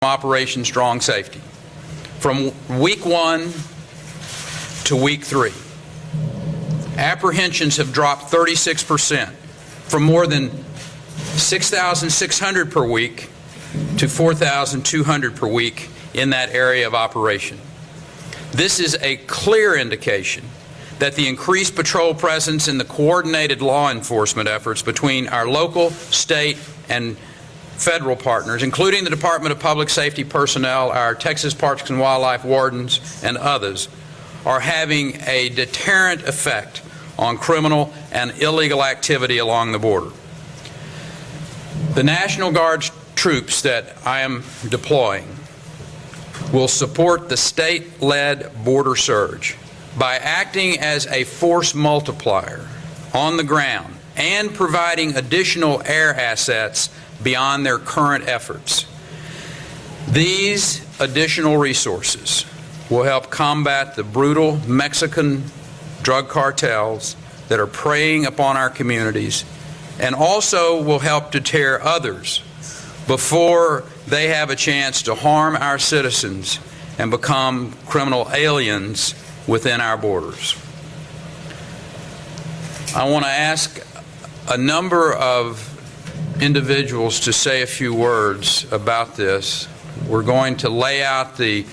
Operation Strong Safety. From week 1 to week 3, apprehensions have dropped 36%, from more than 6,600 per week to 4,200 per week in that area of operation. This is a clear indication that the increased patrol presence and the coordinated law enforcement efforts between our local, state, and federal partners, including the Department of Public Safety personnel, our Texas Parks and Wildlife wardens, and others, are having a deterrent effect on criminal and illegal activity along the border. The National Guard troops that I am deploying will support the state-led border surge by acting as a force multiplier on the ground and providing additional air assets beyond their current efforts. These additional resources will help combat the brutal Mexican drug cartels that are preying upon our communities, and also will help deter others before they have a chance to harm our citizens and become criminal aliens within our borders. I want to ask a number of individuals to say a few words about this. We're going to lay out the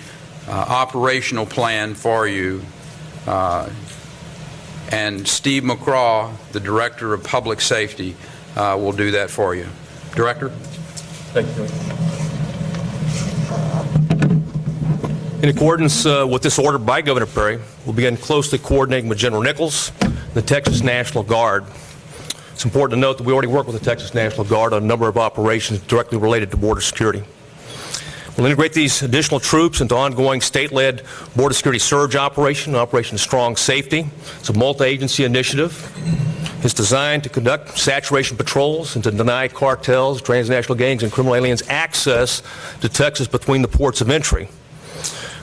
operational plan for you, and Steve McCraw, the Director of Public Safety, will do that for you. Director? Thank you. In accordance with this order by Governor Perry, we'll begin closely coordinating with General Nichols, the Texas National Guard. It's important to note that we already work with the Texas National Guard on a number of operations directly related to border security. We'll integrate these additional troops into ongoing state-led border security surge operation, Operation Strong Safety. It's a multi-agency initiative. It's designed to conduct saturation patrols and to deny cartels, transnational gangs, and criminal aliens access to Texas between the ports of entry.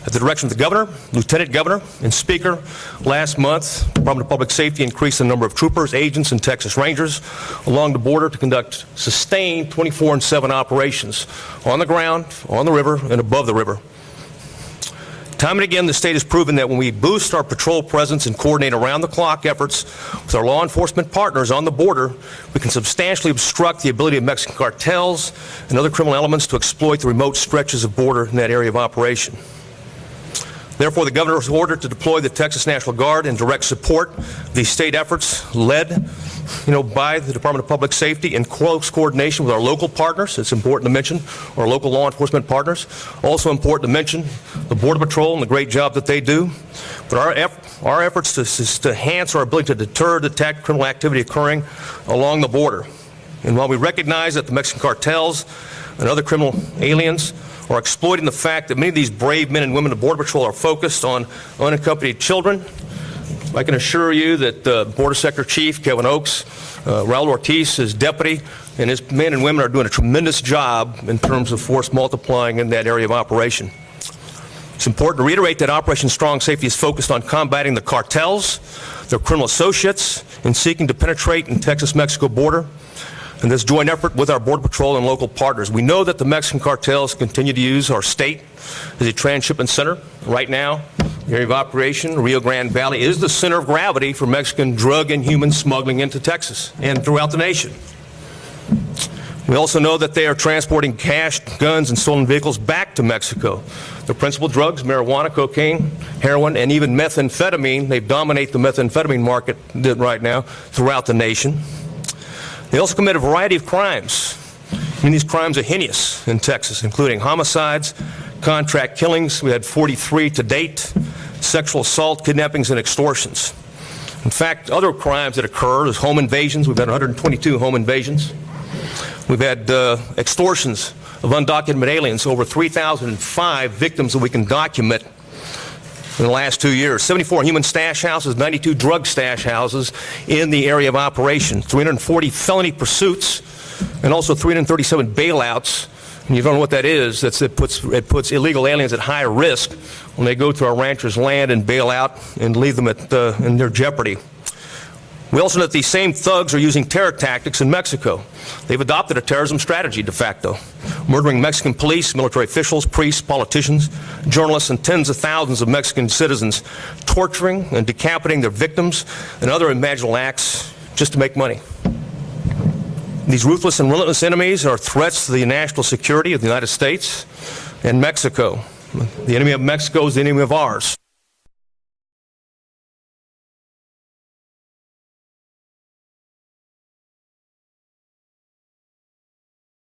At the direction of the Governor, Lieutenant Governor, and Speaker, last month, the Department of Public Safety increased the number of troopers, agents, and Texas Rangers along the border to conduct sustained 24/7 operations on the ground, on the river, and above the river. Time and again, the state has proven that when we boost our patrol presence and coordinate around-the-clock efforts with our law enforcement partners on the border, we can substantially obstruct the ability of Mexican cartels and other criminal elements to exploit the remote stretches of border in that area of operation. Therefore, the Governor was ordered to deploy the Texas National Guard in direct support of these state efforts led by the Department of Public Safety in close coordination with our local partners. It's important to mention our local law enforcement partners. Also important to mention the Border Patrol and the great job that they do. But our efforts to enhance our ability to deter, detect criminal activity occurring along the border. And while we recognize that the Mexican cartels and other criminal aliens are exploiting the fact that many of these brave men and women of Border Patrol are focused on unaccompanied children, I can assure you that Border Sector Chief Kevin Oakes, Raul Ortiz, his deputy, and his men and women are doing a tremendous job in terms of force multiplying in that area of operation. It's important to reiterate that Operation Strong Safety is focused on combating the cartels, their criminal associates, and seeking to penetrate in Texas-Mexico border. And this joint effort with our Border Patrol and local partners. We know that the Mexican cartels continue to use our state as a transshipment center. Right now, the area of operation, Rio Grande Valley, is the center of gravity for Mexican drug and human smuggling into Texas and throughout the nation. We also know that they are transporting cash, guns, and stolen vehicles back to Mexico. The principal drugs, marijuana, cocaine, heroin, and even methamphetamine, they dominate the methamphetamine market right now throughout the nation. They also commit a variety of crimes. And these crimes are heinous in Texas, including homicides, contract killings. We had 43 to date, sexual assault, kidnappings, and extortions. In fact, other crimes that occur is home invasions. We've had 122 home invasions. We've had extortions of undocumented aliens, over 3,005 victims that we can document in the last 2 years. 74 human stash houses, 92 drug stash houses in the area of operation, 340 felony pursuits, and also 337 bailouts. And you don't know what that is. It puts illegal aliens at high risk when they go to our ranchers' land and bail out and leave them in their jeopardy. We also know that these same thugs are using terror tactics in Mexico. They've adopted a terrorism strategy de facto, murdering Mexican police, military officials, priests, politicians, journalists, and tens of thousands of Mexican citizens, torturing and decapitating their victims and other imaginable acts just to make money. These ruthless and relentless enemies are threats to the national security of the United States and Mexico. The enemy of Mexico is the enemy of ours.